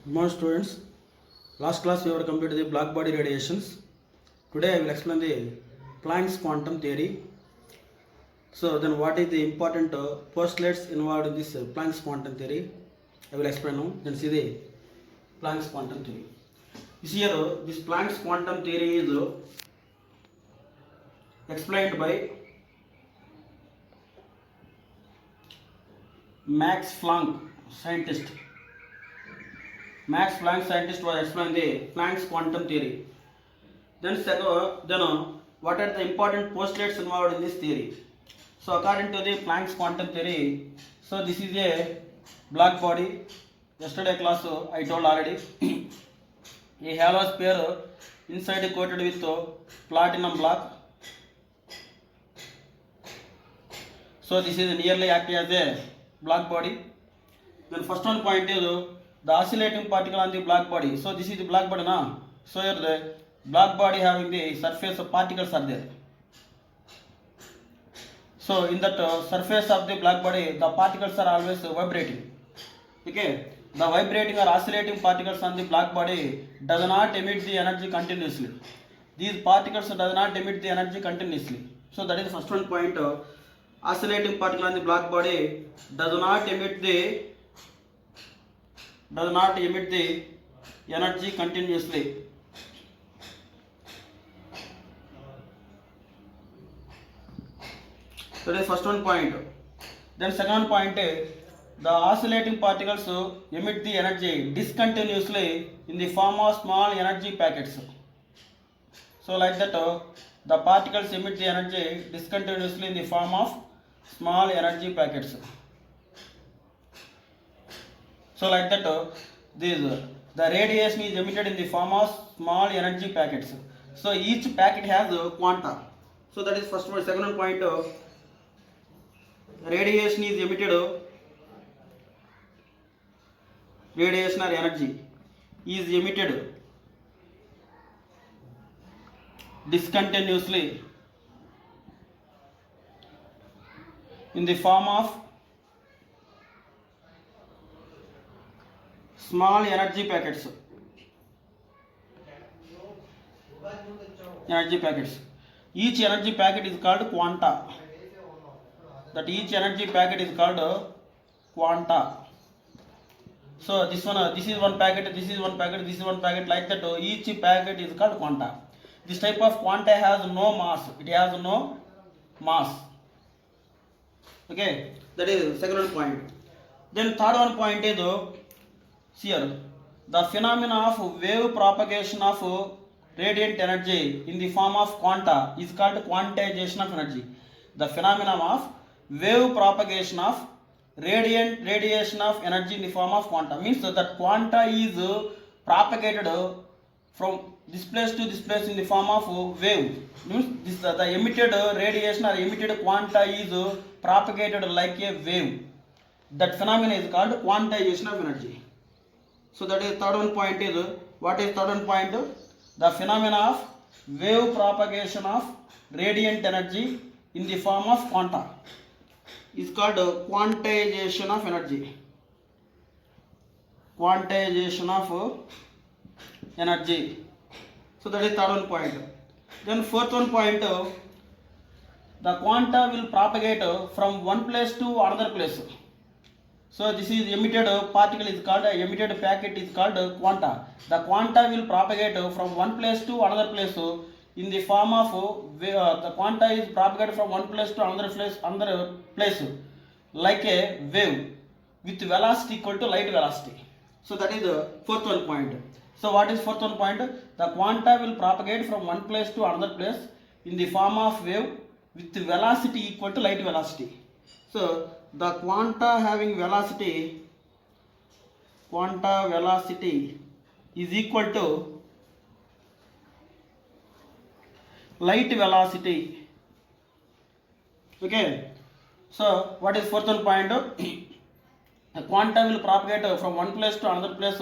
Good morning, students. Last class we have completed the black body radiations. Today I will explain the Planck's quantum theory. So then what is the important postulates involved in this Planck's quantum theory? I will explain now. Then see the Planck's quantum theory. You see here this Planck's quantum theory is explained by Max Planck, scientist. Max Planck scientist was explaining the Planck's quantum theory. Then what are the important postulates involved in this theory? So according to the Planck's quantum theory, so this is a black body. Yesterday class I told already. A halo sphere inside coated with platinum block. So this is nearly acting as a black body. Then first one point is the oscillating particle on the black body. So this is the black body now. So here the black body having the surface of particles are there. So in that surface of the black body, the particles are always vibrating. Okay, the vibrating or oscillating particles on the black body does not emit the energy continuously. These particles does not emit the energy continuously. So that is the first one point. Oscillating particle on the black body does not emit the energy continuously. So that is first one point. Then second point, the oscillating particles emit the energy discontinuously in the form of small energy packets. So like that, the particles emit the energy discontinuously in the form of small energy packets. So like that, the radiation is emitted in the form of small energy packets. So each packet has quanta. So that is first one. Second point, radiation is emitted. Radiation or energy is emitted discontinuously in the form of small energy packets. Energy packets. Each energy packet is called quanta. That each energy packet is called quanta. So this is one packet, this is one packet, this is one packet, like that. Each packet is called quanta. This type of quanta has no mass. It has no mass. Okay, that is second point. Then third one point is here the phenomena of wave propagation of radiant energy in the form of quanta is called quantization of energy. The phenomenon of wave propagation of radiation of energy in the form of quanta means that quanta is propagated from this place to this place in the form of wave. Means this the emitted radiation or emitted quanta is propagated like a wave. That phenomenon is called quantization of energy. So that is third one point is what is third one point? The phenomena of wave propagation of radiant energy in the form of quanta is called quantization of energy. Quantization of energy. So that is third one point. Then fourth one point, the quanta will propagate from one place to another place. So this is emitted particle is called emitted packet is called quanta. The quanta will propagate from one place to another place in the form of the quanta is propagated from one place to another place like a wave with velocity equal to light velocity. So that is the fourth one point. So what is fourth one point? The quanta will propagate from one place to another place in the form of wave with velocity equal to light velocity. So the quanta having velocity is equal to light velocity. Okay, so what is fourth one point? The quanta will propagate from one place to another place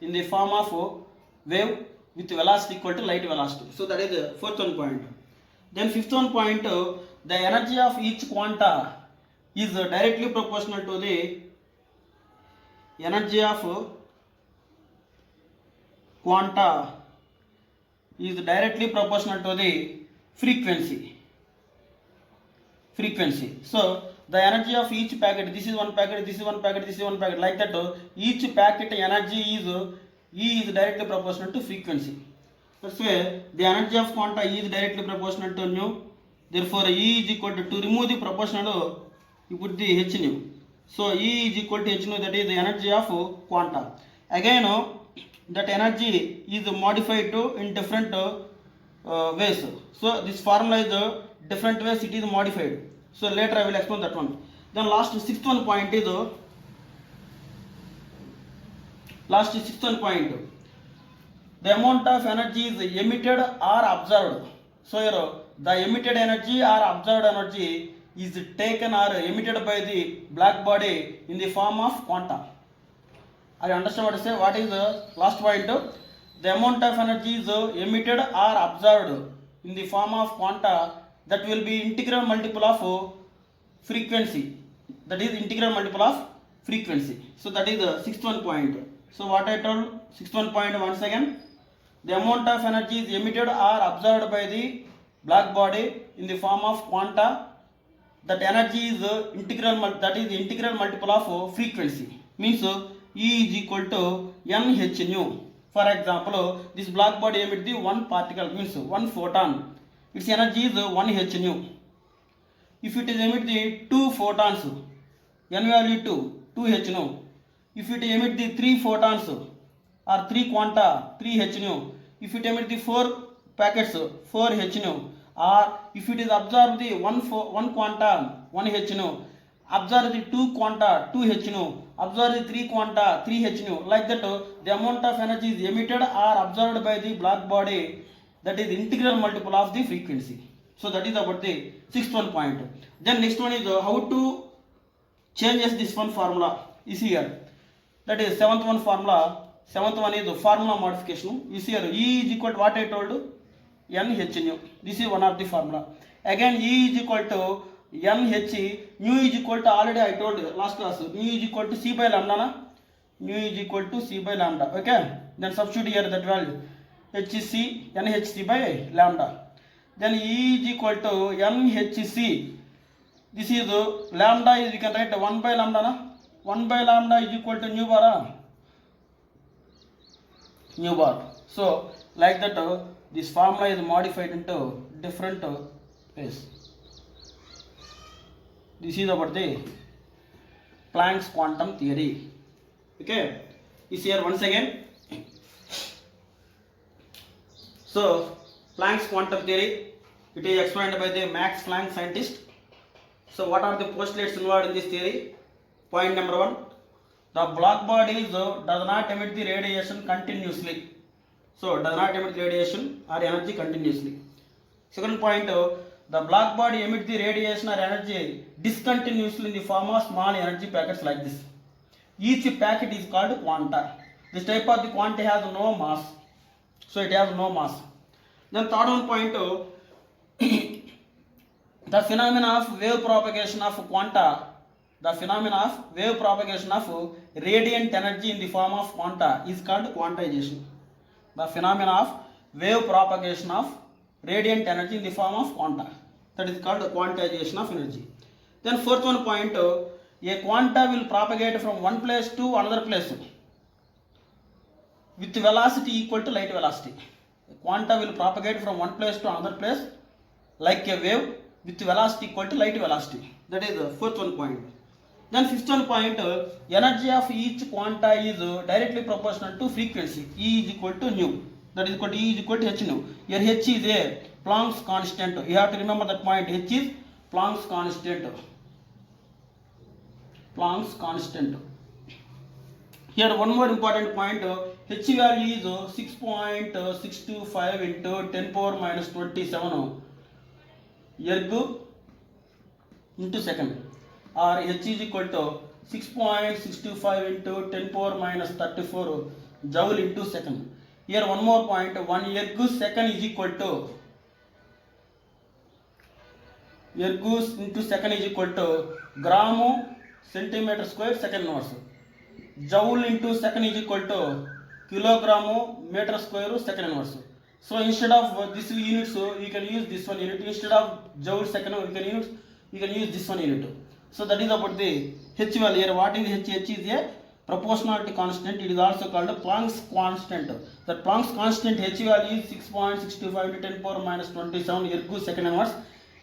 in the form of wave with velocity equal to light velocity. So that is the fourth one point. Then fifth one point, the energy of each quanta is directly proportional to the energy of quanta is directly proportional to the frequency. So the energy of each packet, this is one packet, this is one packet, this is one packet, like that each packet energy is E is directly proportional to frequency. That's why the energy of quanta E is directly proportional to nu. Therefore E is equal to remove the proportional, you put the h nu. So E is equal to h nu, that is the energy of quanta. Again that energy is modified to in different ways. So this formula is different ways it is modified. So later I will explain that one. Then last sixth one point is the amount of energy is emitted or observed. So here the emitted energy or observed energy is taken or emitted by the black body in the form of quanta. I understand what I say. What is the last point? The amount of energy is emitted or observed in the form of quanta, that will be integral multiple of frequency. That is integral multiple of frequency. So that is the sixth one point. So what I told, sixth one point once again, the amount of energy is emitted or observed by the black body in the form of quanta, that energy is integral multiple of frequency. Means E is equal to nh nu. For example, this black body emits the one particle, means one photon. Its energy is 1 h nu. If it is emit the 2 photons, n value 2 h nu. If it emit the 3 photons or 3 quanta, 3 h nu. If it emit the 4 packets, 4 h nu. Or if it is observed the 1 quanta, 1 h nu. Observe the 2 quanta, 2 h nu. Observe the 3 quanta, 3 h nu. Like that the amount of energy is emitted or observed by the black body, that is integral multiple of the frequency. So that is about the sixth one point. Then next one is how to changes this one formula is here. That is seventh one formula. Seventh one is formula modification. Is here E is equal to what I told you, n h nu. This is one of the formula. Again E is equal to n h, nu is equal to, already I told you last class, nu is equal to c by lambda na. Nu is equal to c by lambda. Okay. Then substitute here that value. HC NHC by lambda. Then E is equal to NHC. This is lambda is, we can write 1 by lambda na. 1 by lambda is equal to nu bar. So like that this formula is modified into different ways. This is about the Planck's quantum theory. Okay, is here once again. So Planck's quantum theory, it is explained by the Max Planck scientist. So what are the postulates involved in this theory? Point number 1, the black body does not emit the radiation continuously. So does not emit radiation or energy continuously. Second point, the black body emits the radiation or energy discontinuously in the form of small energy packets like this. Each packet is called quanta. This type of the quanta has no mass. So it has no mass. Then third one point, the phenomena of wave propagation of quanta, the phenomena of wave propagation of radiant energy in the form of quanta is called quantization. The phenomena of wave propagation of radiant energy in the form of quanta, that is called quantization of energy. Then fourth one point, a quanta will propagate from one place to another place with velocity equal to light velocity. A quanta will propagate from one place to another place like a wave with velocity equal to light velocity. That is the fourth one point. Then fifth one point, energy of each quanta is directly proportional to frequency. E is equal to nu. That is equal to E is equal to h nu. Here h is a Planck's constant. You have to remember that point. H is Planck's constant. Planck's constant. Here one more important point, h value is 6.625 into 10 power minus 27 erg into second, or h is equal to 6.625 into 10 power minus 34 joule into second. Here one more point, 1 erg second is equal to, erg into second is equal to gram centimeter square second inverse. Joule into second is equal to kilogram meter square second inverse. So instead of this units, you can use this one unit. Instead of joule second, you can use this one unit. So that is about the H value here. What is H? H is a proportionality constant. It is also called Planck's constant. The Planck's constant H value is 6.625 into 10 power minus 27 ergo second inverse.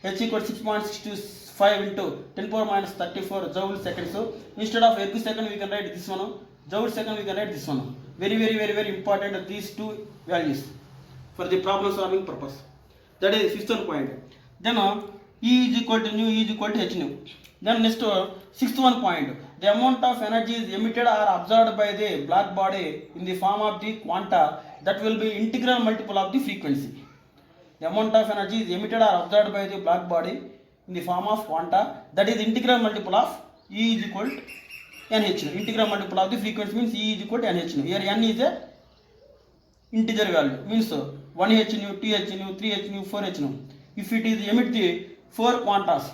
H equals 6.625 into 10 power minus 34 joule second. So instead of ergo second, we can write this one. Joule second, we can write this one. Very important, these two values for the problem solving purpose. That is fifth one point. Then E is equal to nu, E is equal to H nu. Then next sixth one point. The amount of energy is emitted or absorbed by the black body in the form of the quanta that will be integral multiple of the frequency. The amount of energy is emitted or absorbed by the black body in the form of quanta that is integral multiple of E is equal to NH. Integral multiple of the frequency means E is equal to NH. Here N is a integer value, means 1h nu, 2h nu, 3h nu, 4h nu. If it is emit the 4 quantas,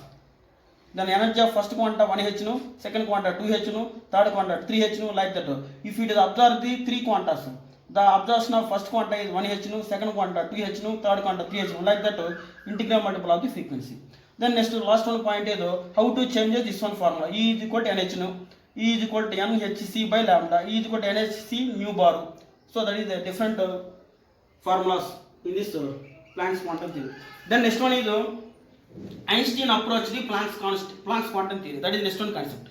then energy of first quanta 1h nu, second quanta 2h nu, third quanta 3h nu, like that. If it is absorbed the 3 quantas, the absorption of first quanta is 1h nu, second quanta 2h nu, third quanta 3h nu, like that. Integral multiple of the frequency. Then next last one point is how to change this one formula. E is equal to NH nu, E is equal to NHC by lambda, E is equal to NHC mu bar. So that is the different formulas in this Planck's quantum theory. Then next one is Einstein approach the Planck's quantum theory. That is next one concept.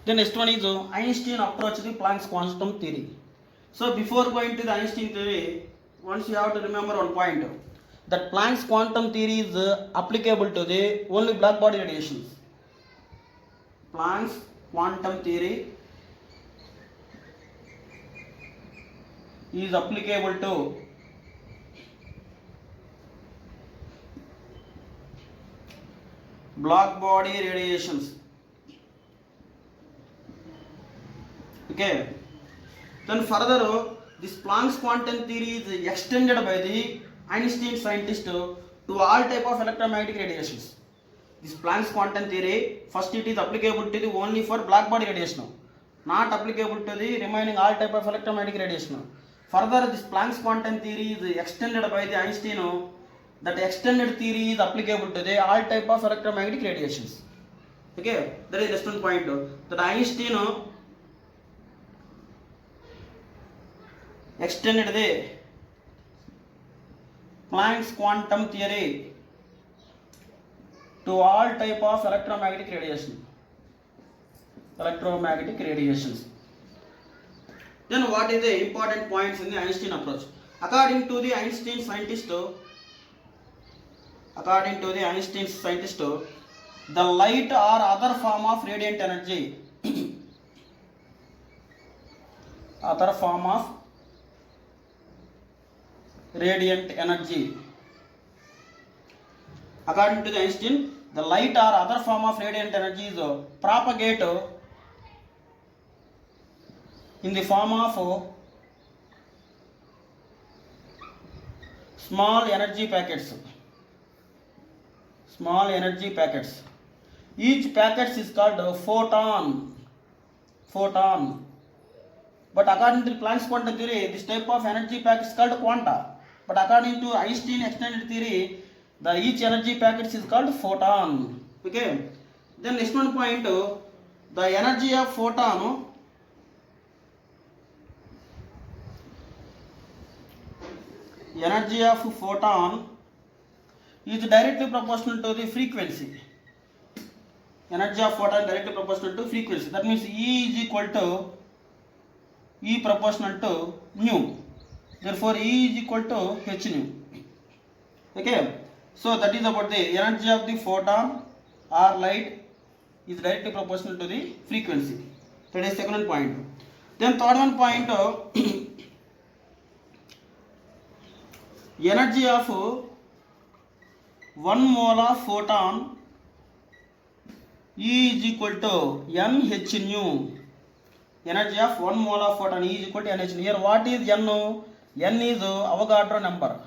Then next one is Einstein approach the Planck's quantum theory. So before going to the Einstein theory, once you have to remember one point, that Planck's quantum theory is applicable to the only black body radiations. Planck's quantum theory is applicable to black body radiations. Okay. Then further, this Planck's quantum theory is extended by the Einstein scientist to all type of electromagnetic radiations. This Planck's quantum theory, first it is applicable to the only for black body radiation, not applicable to the remaining all type of electromagnetic radiation. Further, this Planck's quantum theory is extended by the Einstein. That extended theory is applicable to the all type of electromagnetic radiations. Okay, that is just one point. That Einstein extended the Planck's quantum theory to all type of electromagnetic radiations. Then what is the important points in the Einstein approach? According to the Einstein scientist, the light or other form of radiant energy according to the Einstein, the light or other form of radiant energy is propagate in the form of small energy packets. Each packet is called a photon. But according to Planck's quantum theory, this type of energy packet is called quanta. But according to Einstein extended theory, each energy packet is called photon. Okay. Then next one point, the energy of photon is directly proportional to the frequency. Energy of photon directly proportional to frequency. That means E is equal to E proportional to nu. Therefore, E is equal to H nu. Okay. So that is about the energy of the photon or light is directly proportional to the frequency. That is second point. Then third one point, energy of 1 mole of photon E is equal to NH nu. Energy of 1 mole of photon E is equal to NH nu. Here what is N? N is Avogadro number.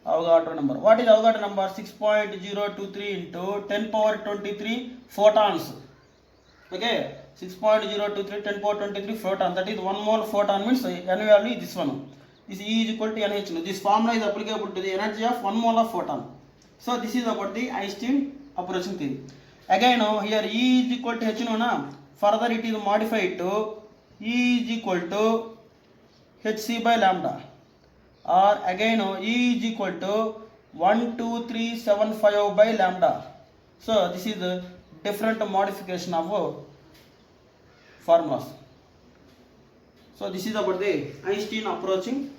What is Avogadro number? 6.023 into 10 power 23 photons. Okay, 6.023 10 power 23 photon, that is 1 mole photon means n value is this one. This E is equal to NH. This formula is applicable to the energy of 1 mole of photon. So this is about the Einstein approaching theory. Again here E is equal to H na, further it is modified to E is equal to Hc by lambda, or again E is equal to 12375 by lambda. So this is the different modification of formulas. So this is about the Einstein approaching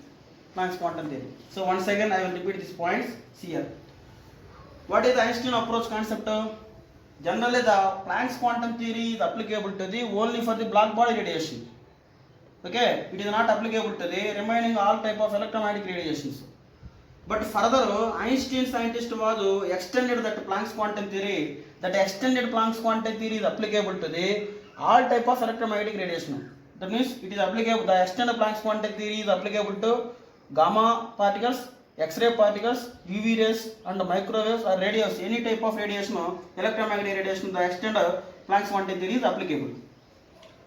Planck's quantum theory. So once again I will repeat these points. See here. What is the Einstein approach concept? Generally the Planck's quantum theory is applicable to the only for the black body radiation. Okay, it is not applicable to the remaining all type of electromagnetic radiations. But further Einstein scientist was extended that Planck's quantum theory. That extended Planck's quantum theory is applicable to the all type of electromagnetic radiation. That means it is applicable, the extended Planck's quantum theory is applicable to gamma particles, X-ray particles, UV rays and microwaves or radios, any type of radiation, electromagnetic radiation, the extended Planck's quantum theory is applicable.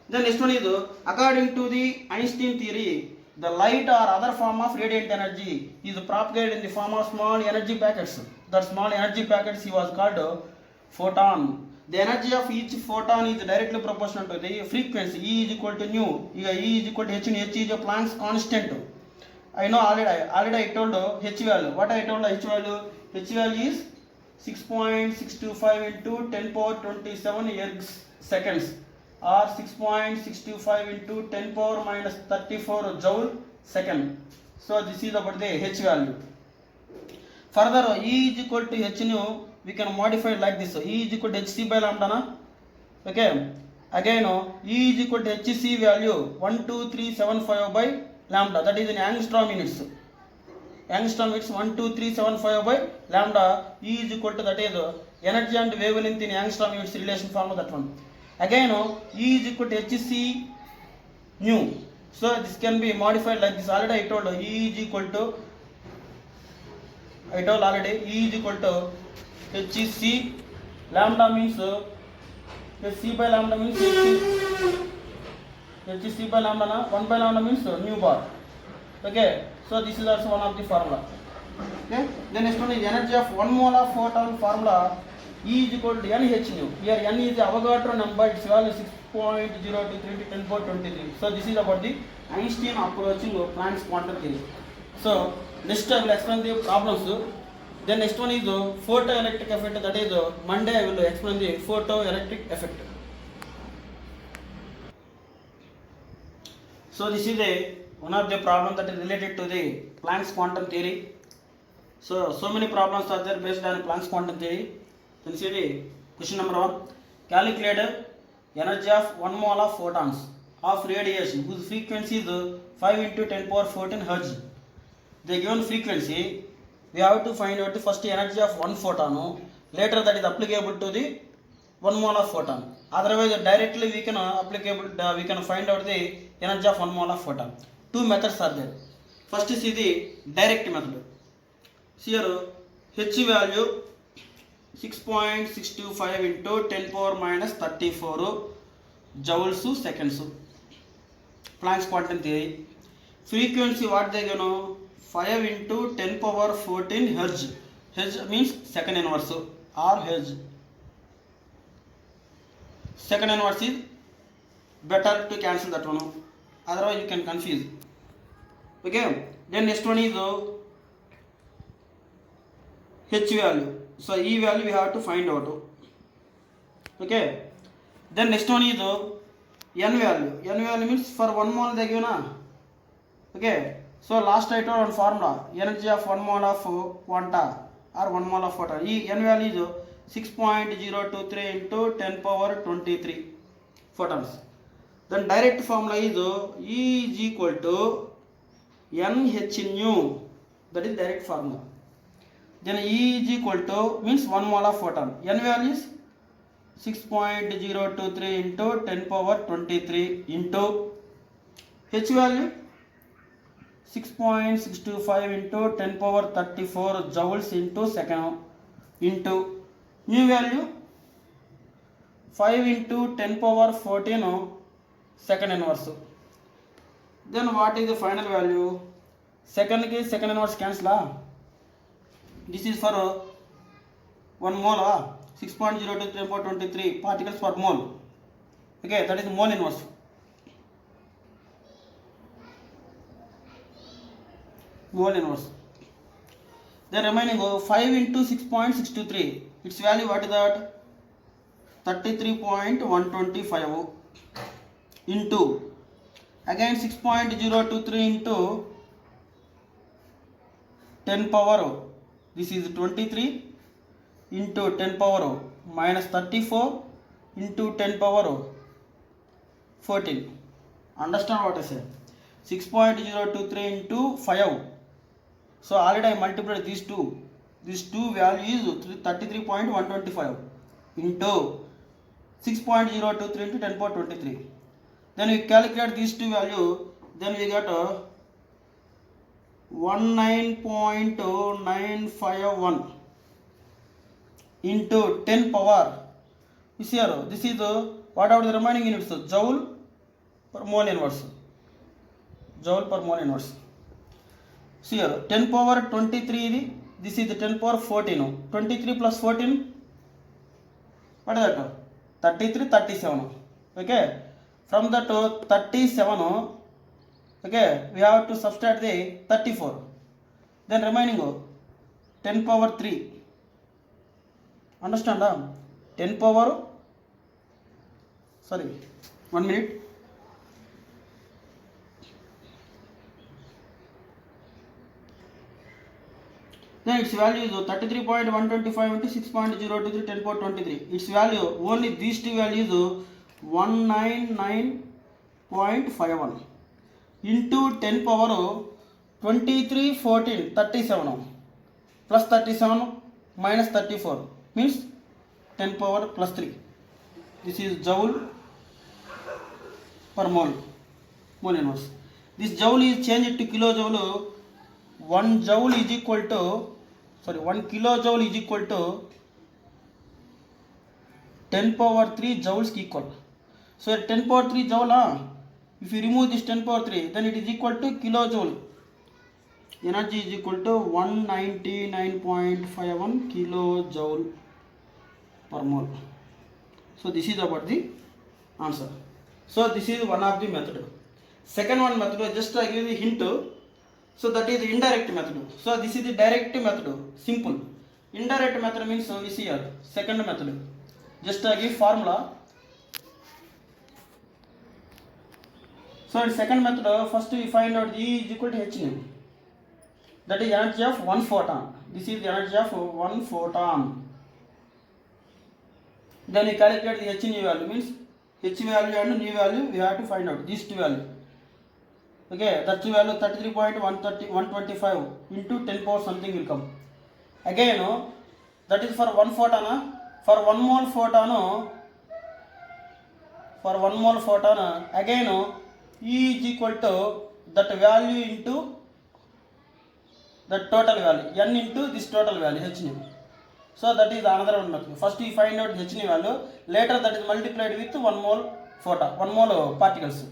Then next one is, according to the Einstein theory, the light or other form of radiant energy is propagated in the form of small energy packets. That small energy packets he was called photon. The energy of each photon is directly proportional to the frequency. E is equal to nu. E is equal to h nu. H is a Planck's constant. I know already I told h value. What I told h value? H value is 6.625 into 10 power 27 ergs seconds, or 6.625 into 10 power minus 34 joule second. So this is about the h value. Further E is equal to h nu, we can modify it like this. E is equal to hc by lambda na? Okay, again E is equal to hc value 12375 by lambda, that is in angstrom units. Angstrom units 12375 by lambda. E is equal to, that is energy and wavelength in angstrom units relation formula, that one. Again E is equal to hc nu. So this can be modified like this. Already I told E is equal to, I told already E is equal to hc lambda means hc by lambda means hc by lambda na, 1 by lambda means nu bar. Okay, so this is also one of the formula. Okay, then next one is energy of 1 mole of photon formula. E is equal to NH nu. Here N is the Avogadro number, its value 6.023 to 10 power 23. So this is about the Einstein approaching Planck's quantum theory. So next I will explain the problems. Then next one is photoelectric effect, that is Monday I will explain the photoelectric effect. So this is one of the problems that is related to the Planck's quantum theory. So many problems are there based on Planck's quantum theory. Then see the question number 1. Calculate energy of 1 mole of photons of radiation whose frequency is 5 into 10 power 14 Hz. The given frequency, we have to find out the first energy of 1 photon. Later that is applicable to the 1 mole of photon. Otherwise directly we can we can find out the energy of 1 mole of photon. Two methods are there. First is the direct method. See here H value 6.625 into 10 power minus 34 joules seconds. Planck's quantum theory. Frequency what they know? 5 into 10 power 14 Hz. Hz means second inverse or Hz. Second inverse is better to cancel that one. Otherwise you can confuse. Okay. Then next one is H value. So E value we have to find out. Okay. Then next one is N value. N value means for 1 mole they give na. Okay. So last I told one formula, energy of 1 mole of quanta or 1 mole of photon. N value is 6.023 into 10 power 23 photons. Then direct formula is E is equal to NH nu. That is direct formula. Then E is equal to means 1 mole of photon. N value is 6.023 into 10 power 23 into H value 6.625 into 10 power 34 joules into second into nu value 5 into 10 power 14 second inverse. Then what is the final value? Second ki second inverse cancel. This is for 1 mole, 6.02 10 power 23 particles per mole. Okay, that is mole inverse. Mole inverse. Then remaining 5 into 6.623. Its value what is that? 33.125 into again 6.023 into 10 power. This is 23 into 10 power minus 34 into 10 power 14. Understand what I say? 6.023 into 5. So already I multiplied these two. These two values 33.125 into 6.023 into 10 power 23. Then we calculate these two value. Then we got 19.951 into 10 power. You see here, this is what are the remaining units? Joule per mole inverse. Joule per mole inverse. See here, 10 power 23, this is the 10 power 14. 23 plus 14, what is that? 33, 37. Okay, from that 37, okay, we have to subtract the 34. Then remaining 10 power 3. Understand? 10 power, sorry, 1 minute. Then its value is 33.125 into 6.023 10 power 23. Its value, only these two values 199.51 into 10 power 23 14 37 plus 37 minus 34 means 10 power plus 3. This is joule per mole inverse. This joule is changed to kilojoule. 1 joule is equal to 1 kilojoule is equal to 10 power 3 joules equal. So 10 power 3 joule, if you remove this 10 power 3, then it is equal to kilojoule. Energy is equal to 199.51 kilojoule per mole. So this is about the answer. So this is one of the method. Second one method, just I give you the hint. So that is the indirect method. So this is the direct method. Simple. Indirect method means we see here. Second method. Just I give formula. So in second method, first we find out E is equal to h nu. That is energy of 1 photon. This is the energy of 1 photon. Then we calculate the h nu value, means h value and nu value we have to find out. These two value. Okay, that value 33.125 into 10 power something will come. Again, that is for 1 photon. For 1 mole photon, again E is equal to that value into the total value, n into this total value, h nu. So that is another one method. First we find out h nu value, later that is multiplied with 1 mole photon, 1 mole particles.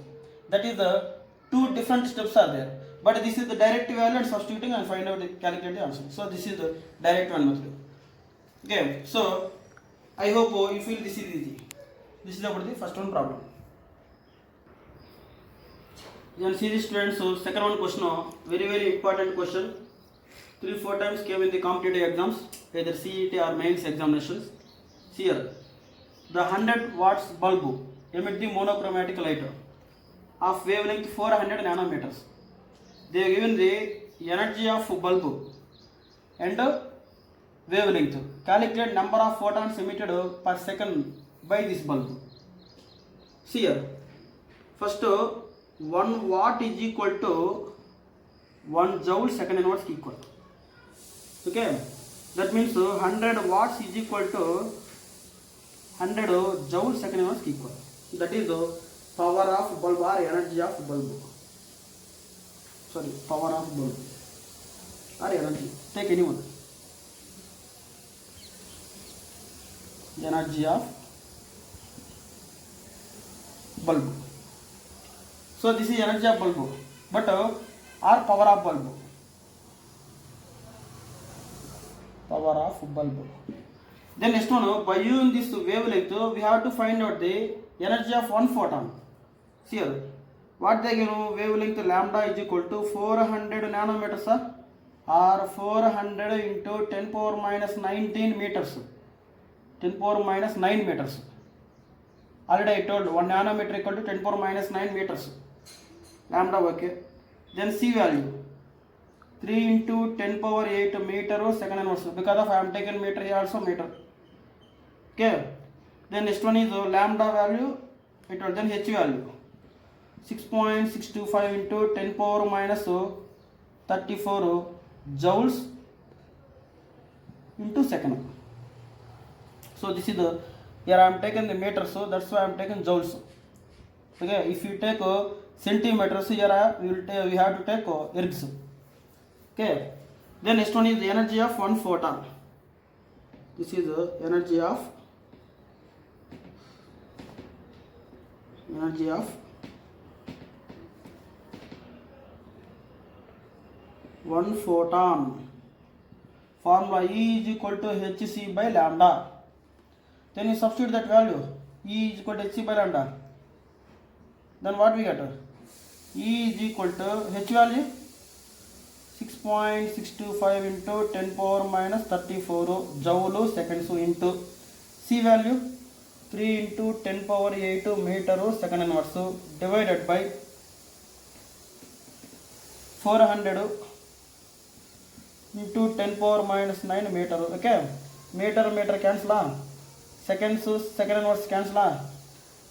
That is the two different steps are there, but this is the direct value and substituting and find out the calculate the answer. So this is the direct one method. Okay, so I hope you feel this is easy. This is about the first one problem. You can see the students. So second one question, very important question. 3-4 times came in the competitive exams, either CET or mains examinations. See here, the 100 watts bulb emit the monochromatic light of wavelength 400 nanometers. They have given the energy of bulb and wavelength. Calculate number of photons emitted per second by this bulb. See here, first 1 watt is equal to 1 joule second inverse equal. Okay, that means 100 watts is equal to 100 joule second inverse equal. That is the power of bulb or energy of bulb. Sorry, power of bulb or energy. Take any one. bulb. So this is energy of bulb, but or power of bulb. Power of bulb. Then next one, by using this wavelength, we have to find out the energy of one photon. See here, what they give wavelength lambda is equal to 400 nanometers or 400 into 10 power minus 19 meters. 10 power minus 9 meters. Already I told 1 nanometer equal to 10 power minus 9 meters. Lambda, okay. Then C value 3 into 10 power 8 meter second inverse, because of I am taken meter here also meter. Okay. Then next one is lambda value, it will then H value 6.625 into 10 power minus 34 joules into second. So this is the, here I am taking the meter, so that's why I am taking joules. Okay, if you take centimeters, here we have to take ergs. Okay, then next one is the energy of one photon. This is the energy of one photon. Formula E is equal to hc by lambda. Then you substitute that value, E is equal to hc by lambda. Then what we get? E is equal to H value 6.625 into 10 power minus 34 joule seconds into C value 3 into 10 power 8 meter second inverse divided by 400 into 10 power minus 9 meter. Okay, meter cancel, seconds second inverse cancel.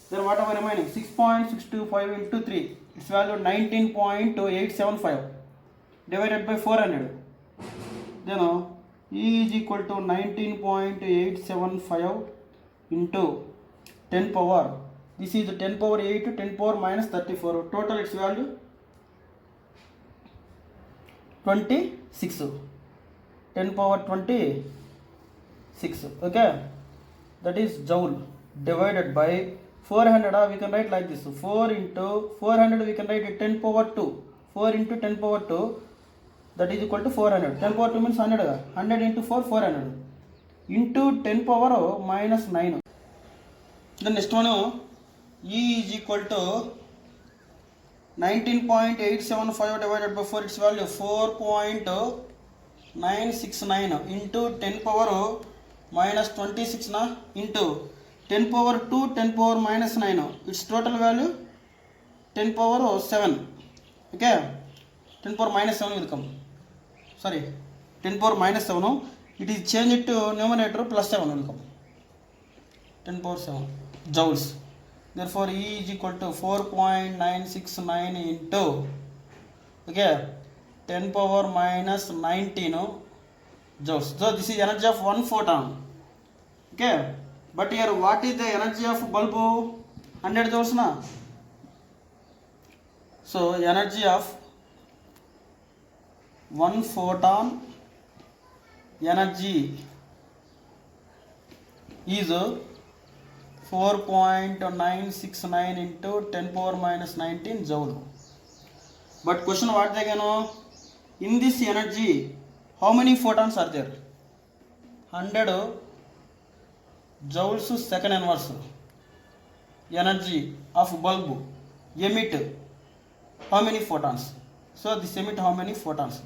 Then what are remaining? 6.625 into 3, its value 19.875 divided by 400. Then E is equal to 19.875 into 10 power. This is 10 power 8 to 10 power minus 34. Total its value 26. 10 power 26. Okay, that is joule divided by 400. We can write like this: 4 into 400. We can write 10 power 2. 4 into 10 power 2. That is equal to 400. 10 power 2 means 100. 100 into 4, 400 into 10 power minus 9. Then next one, E is equal to 19.875 divided by 4, its value 4.969 into 10 power minus 26 into 10 power 2, 10 power minus 9. Its total value 10 power 7. Okay, 10 power minus 7 will come. Sorry, 10 power minus 7. It is changed to numerator plus 7 will come. 10 power 7 joules. Therefore, E is equal to 4.969 into, okay, 10 power minus 19 joules. So this is energy of one photon. Okay, but here what is the energy of bulb? 100 joules na. So energy of one photon energy is 4.969 into 10 power minus 19 joule. But question what they can know? In this energy, how many photons are there? 100 joules second inverse energy of bulb emit how many photons? So this emit how many photons?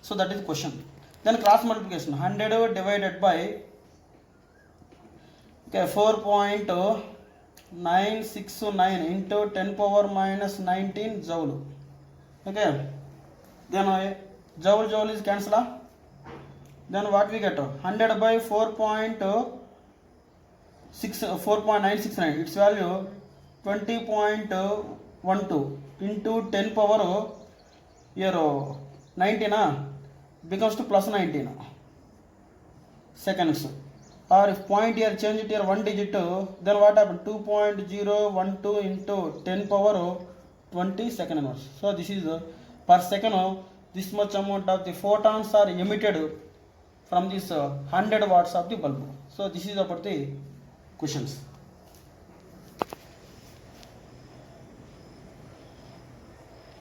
So that is the question. Then cross multiplication, 100 divided by, okay, 4.969 into 10 power minus 19 joule. Okay, then joule is cancel. Then what we get? 100 by 4.969, its value 20.12 into 10 power here 19 becomes to plus 19 seconds. Or if point here change it here 1 digit, then what happened? 2.012 into 10 power 20 second inverse. So this is per second this much amount of the photons are emitted from this 100 watts of the bulb. So this is about the questions.